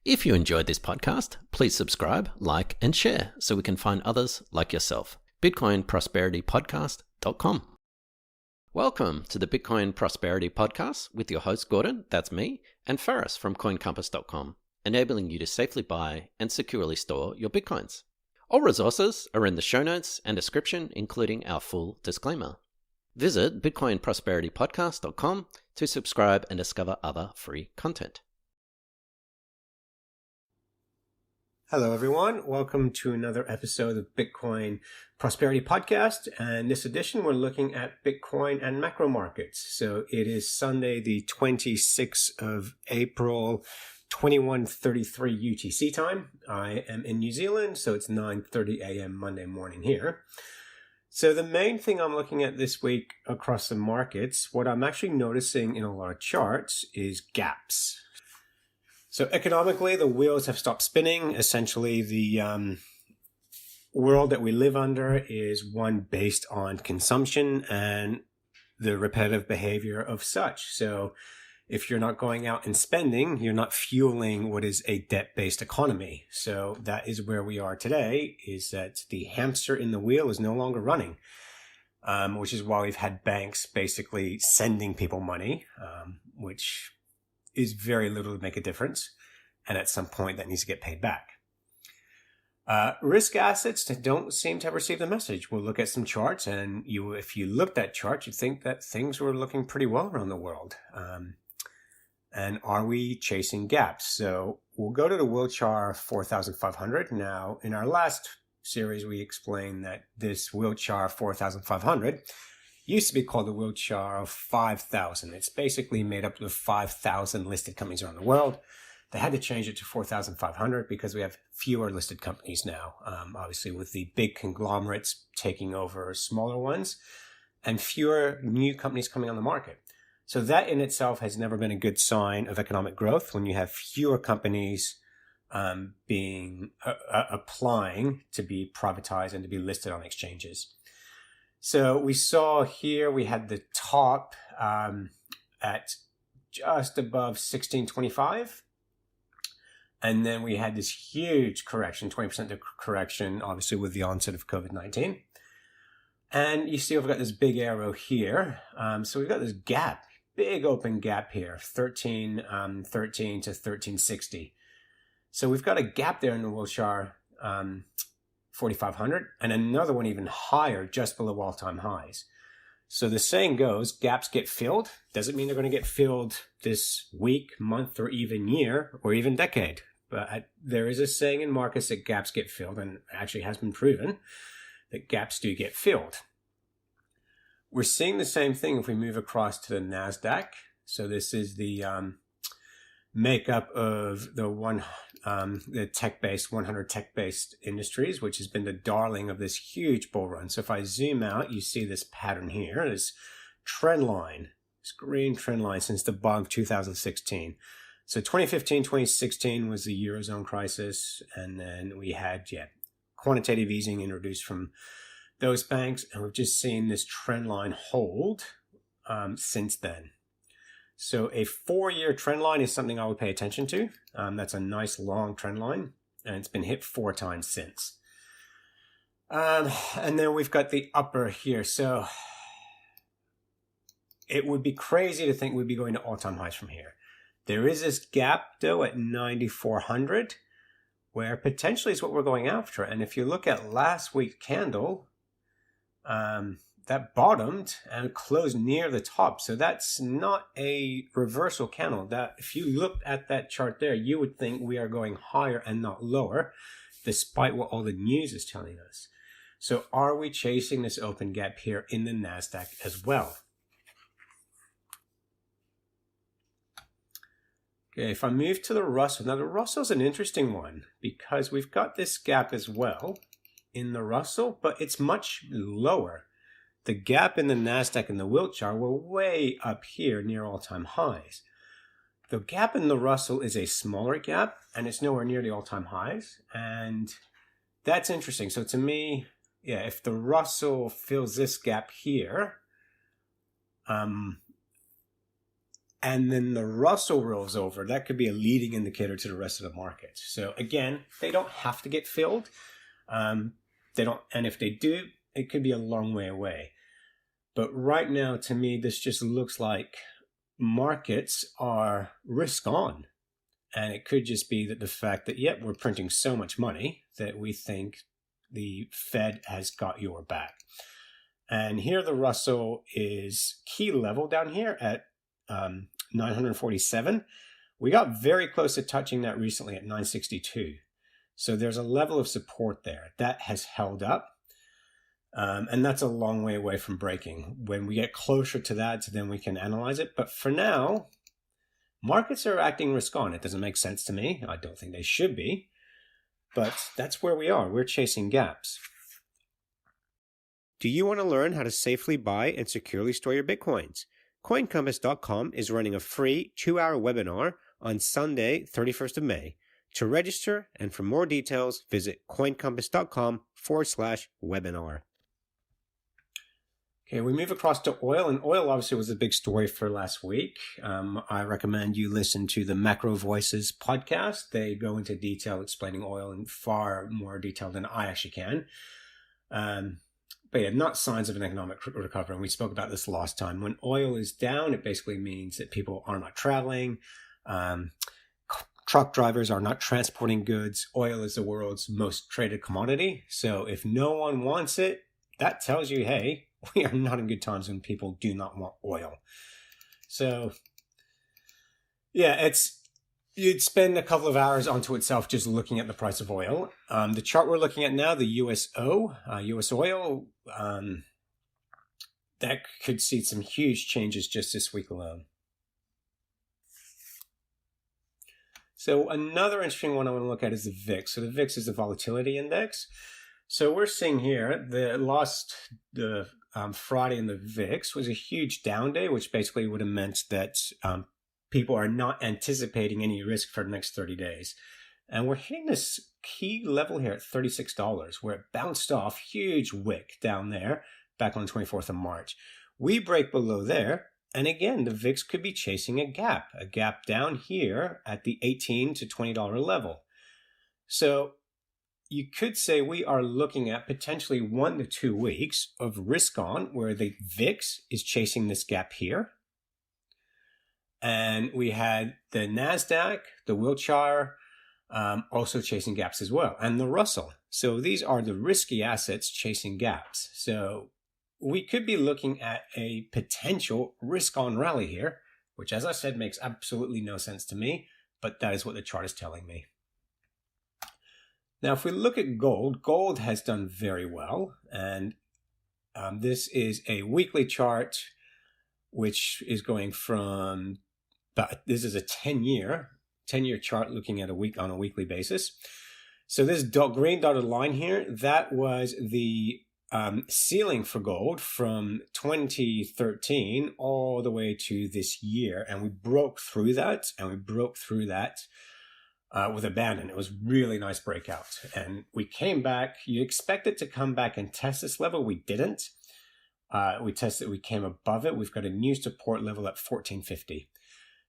If you enjoyed this podcast, please subscribe, like, and share so we can find others like yourself. BitcoinProsperityPodcast.com. Welcome to the Bitcoin Prosperity Podcast with your host Gordon, that's me, and Faris from CoinCompass.com, enabling you to safely buy and securely store your Bitcoins. All resources are in the show notes and description, including our full disclaimer. Visit BitcoinProsperityPodcast.com to subscribe and discover other free content. Hello, everyone. Welcome to another episode of Bitcoin Prosperity Podcast. And this edition, we're looking at Bitcoin and macro markets. So it is Sunday, the 26th of April, 21:33 UTC time. I am in New Zealand, so it's 9:30 a.m. Monday morning here. So the main thing I'm looking at this week across the markets, what I'm actually noticing in a lot of charts is gaps. So economically, the wheels have stopped spinning. Essentially, the world that we live under is one based on consumption and the repetitive behavior of such. So if you're not going out and spending, you're not fueling what is a debt-based economy. So that is where we are today, is that the hamster in the wheel is no longer running, which is why we've had banks basically sending people money, which is very little to make a difference. And at some point that needs to get paid back. Risk assets don't seem to have received the message. We'll look at some charts, and if you looked at charts, you'd think that things were looking pretty well around the world. And are we chasing gaps? So we'll go to the Wilshire 4500. Now, in our last series, we explained that this Wilshire 4500 used to be called the Wilshire 5000. It's basically made up of 5,000 listed companies around the world. They had to change it to 4,500 because we have fewer listed companies now, obviously with the big conglomerates taking over smaller ones and fewer new companies coming on the market. So that in itself has never been a good sign of economic growth when you have fewer companies applying to be privatized and to be listed on exchanges. So we saw here, we had the top at just above 1625. And then we had this huge correction, 20% correction, obviously with the onset of COVID-19. And you see we've got this big arrow here. So we've got this gap, big open gap here, 1313 to 1360. So we've got a gap there in the Wilshire 4500 and another one even higher just below all-time highs. So the saying goes, gaps get filled. Doesn't mean they're going to get filled this week, month, or even year, or even decade. But there is a saying in markets that gaps get filled, and it actually has been proven that gaps do get filled. We're seeing the same thing if we move across to the NASDAQ. So this is the makeup of the tech-based, 100 tech-based industries, which has been the darling of this huge bull run. So if I zoom out, you see this pattern here, this trend line, this green trend line since the bottom of 2016. So 2015, 2016 was the Eurozone crisis. And then we had, quantitative easing introduced from those banks. And we've just seen this trend line hold since then. So a 4-year trend line is something I would pay attention to. That's a nice long trend line, and it's been hit 4 times since. And then we've got the upper here. So it would be crazy to think we'd be going to all-time highs from here. There is this gap, though, at 9,400, where potentially is what we're going after. And if you look at last week's candle, that bottomed and closed near the top. So that's not a reversal candle. That if you looked at that chart there, you would think we are going higher and not lower, despite what all the news is telling us. So are we chasing this open gap here in the NASDAQ as well? Okay, if I move to the Russell, now the Russell's an interesting one because we've got this gap as well in the Russell, but it's much lower. The gap in the NASDAQ and the Wilshire were way up here near all-time highs. The gap in the Russell is a smaller gap, and it's nowhere near the all-time highs. And that's interesting. So to me, if the Russell fills this gap here, and then the Russell rolls over, that could be a leading indicator to the rest of the market. So again, they don't have to get filled. They don't, and if they do, it could be a long way away. But right now, to me, this just looks like markets are risk on. And it could just be that the fact that, yep, we're printing so much money that we think the Fed has got your back. And here the Russell is key level down here at 947. We got very close to touching that recently at 962. So there's a level of support there that has held up. And that's a long way away from breaking. When we get closer to that, then we can analyze it. But for now, markets are acting risk on. It doesn't make sense to me. I don't think they should be. But that's where we are. We're chasing gaps. Do you want to learn how to safely buy and securely store your Bitcoins? CoinCompass.com is running a free 2-hour webinar on Sunday, 31st of May. To register and for more details, visit CoinCompass.com/webinar. Okay, we move across to oil, and oil obviously was a big story for last week. I recommend you listen to the Macro Voices podcast. They go into detail explaining oil in far more detail than I actually can. But yeah, not signs of an economic recovery. And we spoke about this last time. When oil is down, it basically means that people are not traveling. Truck drivers are not transporting goods. Oil is the world's most traded commodity. So if no one wants it, that tells you, hey, we are not in good times when people do not want oil. So yeah, you'd spend a couple of hours onto itself just looking at the price of oil. The chart we're looking at now, the USO, US oil, that could see some huge changes just this week alone. So another interesting one I want to look at is the VIX. So the VIX is the volatility index. So we're seeing here the Friday in the VIX was a huge down day, which basically would have meant that people are not anticipating any risk for the next 30 days. And we're hitting this key level here at $36, where it bounced off, huge wick down there back on the 24th of March. We break below there. And again, the VIX could be chasing a gap down here at the $18 to $20 level. So you could say we are looking at potentially 1 to 2 weeks of risk on where the VIX is chasing this gap here. And we had the NASDAQ, the Wilshire, also chasing gaps as well, and the Russell. So these are the risky assets chasing gaps. So we could be looking at a potential risk-on rally here, which, as I said, makes absolutely no sense to me, but that is what the chart is telling me. Now, if we look at gold, gold has done very well, and this is a weekly chart, which is going from, this is a 10-year chart looking at on a weekly basis. So this green dotted line here, that was the ceiling for gold from 2013 all the way to this year. And we broke through that, with abandon. It was really nice breakout. And we came back. You expect it to come back and test this level. We didn't. We tested, we came above it. We've got a new support level at 1450.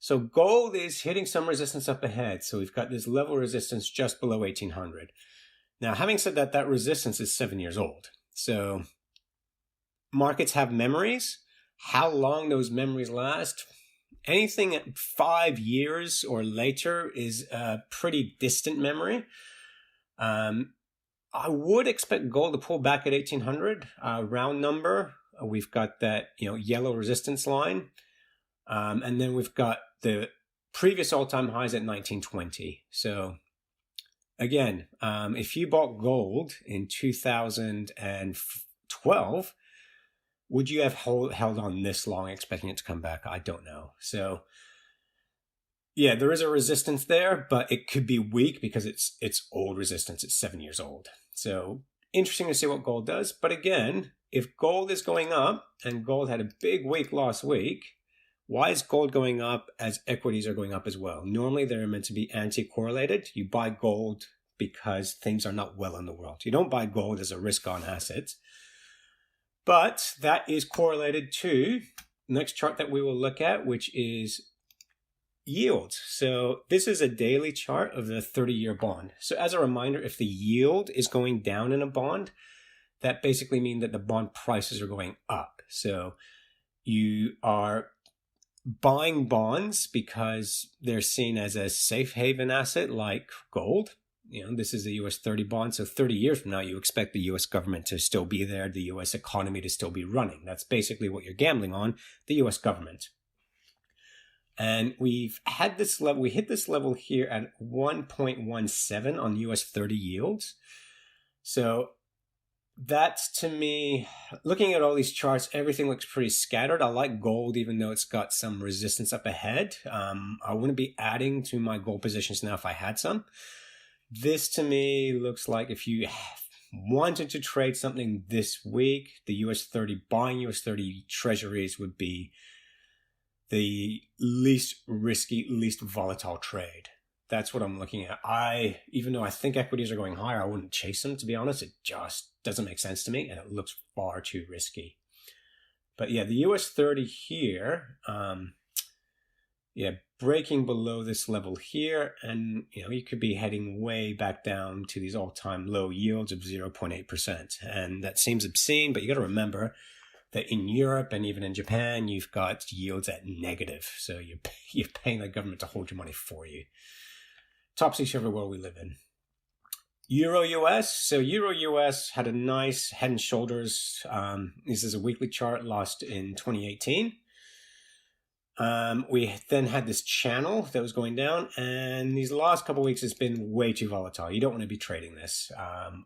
So gold is hitting some resistance up ahead. So we've got this level of resistance just below 1800. Now, having said that, that resistance is 7 years old. So markets have memories. How long those memories last? Anything at 5 years or later is a pretty distant memory. I would expect gold to pull back at 1800, round number. We've got that, yellow resistance line. And then we've got the previous all-time highs at 1920. So again, if you bought gold in 2012, would you have held on this long expecting it to come back? I don't know. So yeah, there is a resistance there, but it could be weak because it's old resistance. It's 7 years old. So interesting to see what gold does. But again, if gold is going up, and gold had a big week last week, why is gold going up as equities are going up as well? Normally, they're meant to be anti-correlated. You buy gold because things are not well in the world. You don't buy gold as a risk-on asset. But that is correlated to the next chart that we will look at, which is yields. So this is a daily chart of the 30-year bond. So as a reminder, if the yield is going down in a bond, that basically means that the bond prices are going up. So you are buying bonds because they're seen as a safe haven asset like gold. This is a US 30 bond. So 30 years from now, you expect the US government to still be there, the US economy to still be running. That's basically what you're gambling on, the US government. And we've had this level, we hit this level here at 1.17 on US 30 yields. So that's, to me, looking at all these charts, everything looks pretty scattered. I like gold, even though it's got some resistance up ahead. I wouldn't be adding to my gold positions now if I had some. This, to me, looks like if you wanted to trade something this week, the US 30, buying US 30 treasuries would be the least risky, least volatile trade. That's what I'm looking at. Even though I think equities are going higher, I wouldn't chase them, to be honest. It just doesn't make sense to me, and it looks far too risky. But yeah, the US 30 here, breaking below this level here, and you could be heading way back down to these all-time low yields of 0.8%. And that seems obscene, but you got to remember that in Europe and even in Japan, you've got yields at negative. So you're paying the government to hold your money for you. Topsy-turvy world we live in. Euro-US. So Euro-US had a nice head and shoulders. This is a weekly chart lost in 2018. We then had this channel that was going down, and these last couple of weeks has been way too volatile. You don't want to be trading this.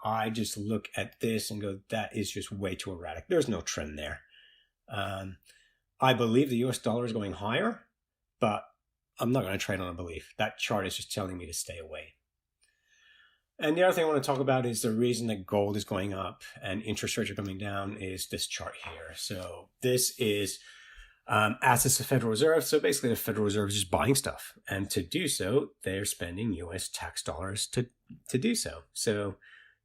I just look at this and go, that is just way too erratic. There's no trend there. I believe the US dollar is going higher, but I'm not going to trade on a belief. That chart is just telling me to stay away. And the other thing I want to talk about is the reason that gold is going up and interest rates are coming down is this chart here. So this is assets of the Federal Reserve. So basically the Federal Reserve is just buying stuff. And to do so, they're spending US tax dollars to do so. So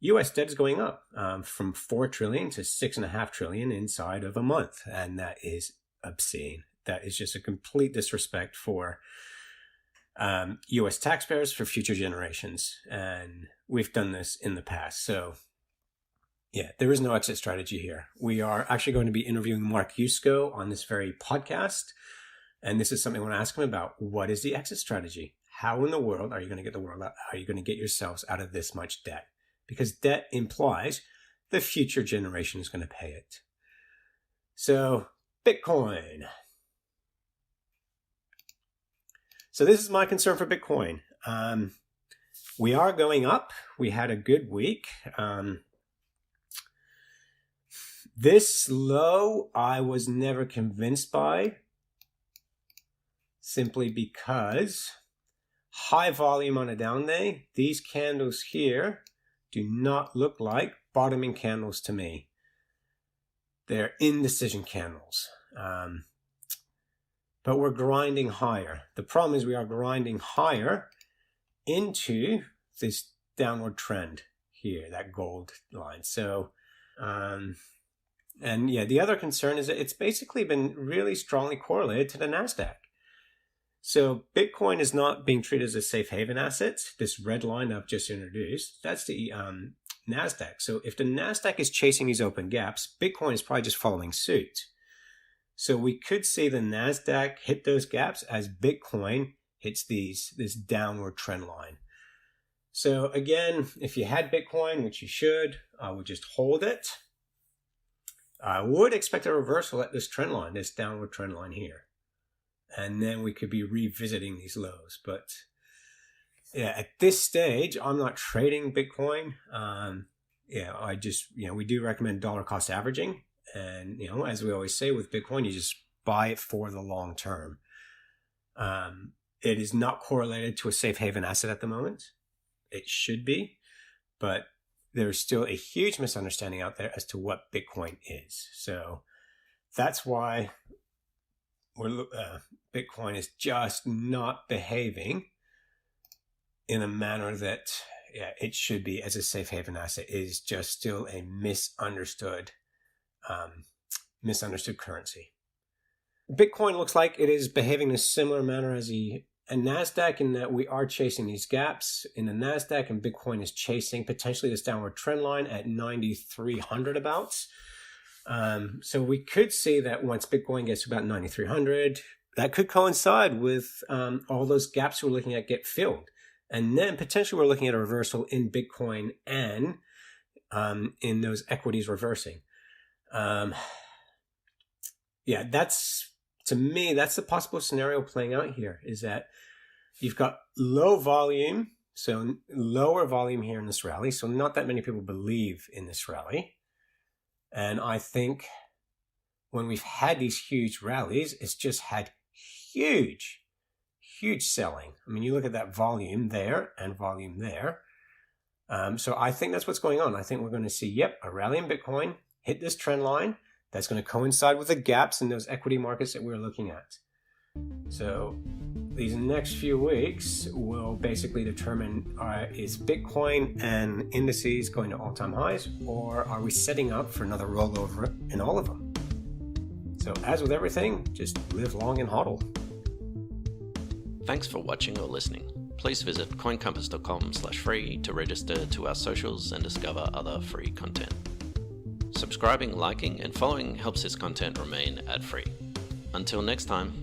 US debt is going up from 4 trillion to 6.5 trillion inside of a month. And that is obscene. That is just a complete disrespect for US taxpayers, for future generations. And we've done this in the past. So yeah, there is no exit strategy here. We are actually going to be interviewing Mark Yusko on this very podcast. And this is something I want to ask him about. What is the exit strategy? How in the world are you going to get the world out? How are you going to get yourselves out of this much debt? Because debt implies the future generation is going to pay it. So Bitcoin. So this is my concern for Bitcoin. We are going up. We had a good week. This low I was never convinced by, simply because high volume on a down day. These candles here do not look like bottoming candles to me. They're indecision candles. But we're grinding higher. The problem is we are grinding higher into this downward trend here, that gold line. So, and yeah, the other concern is that it's basically been really strongly correlated to the NASDAQ. So Bitcoin is not being treated as a safe haven asset. This red line I've just introduced, that's the NASDAQ. So if the NASDAQ is chasing these open gaps, Bitcoin is probably just following suit. So we could see the NASDAQ hit those gaps as Bitcoin hits this downward trend line. So again, if you had Bitcoin, which you should, I would just hold it. I would expect a reversal at this trend line, this downward trend line here. And then we could be revisiting these lows. But yeah, at this stage, I'm not trading Bitcoin. I just, we do recommend dollar cost averaging. And, as we always say with Bitcoin, you just buy it for the long term. It is not correlated to a safe haven asset at the moment. It should be, but there's still a huge misunderstanding out there as to what Bitcoin is. So that's why Bitcoin is just not behaving in a manner that it should be as a safe haven asset. It is just still a misunderstood currency. Bitcoin looks like it is behaving in a similar manner as the NASDAQ in that we are chasing these gaps in the NASDAQ, and Bitcoin is chasing potentially this downward trend line at 9,300 abouts. So we could see that once Bitcoin gets to about 9,300, that could coincide with all those gaps we're looking at get filled. And then potentially we're looking at a reversal in Bitcoin and in those equities reversing. Yeah, to me, that's the possible scenario playing out here, is that you've got low volume, so lower volume here in this rally. So not that many people believe in this rally. And I think when we've had these huge rallies, it's just had huge selling. I mean, you look at that volume there and volume there. So I think that's what's going on. I think we're going to see, a rally in Bitcoin, hit this trend line. That's going to coincide with the gaps in those equity markets that we're looking at. So these next few weeks will basically determine, is Bitcoin and indices going to all-time highs, or are we setting up for another rollover in all of them? So as with everything, just live long and hodl. Thanks for watching or listening. Please visit coincompass.com/free to register to our socials and discover other free content. Subscribing, liking, and following helps this content remain ad-free. Until next time.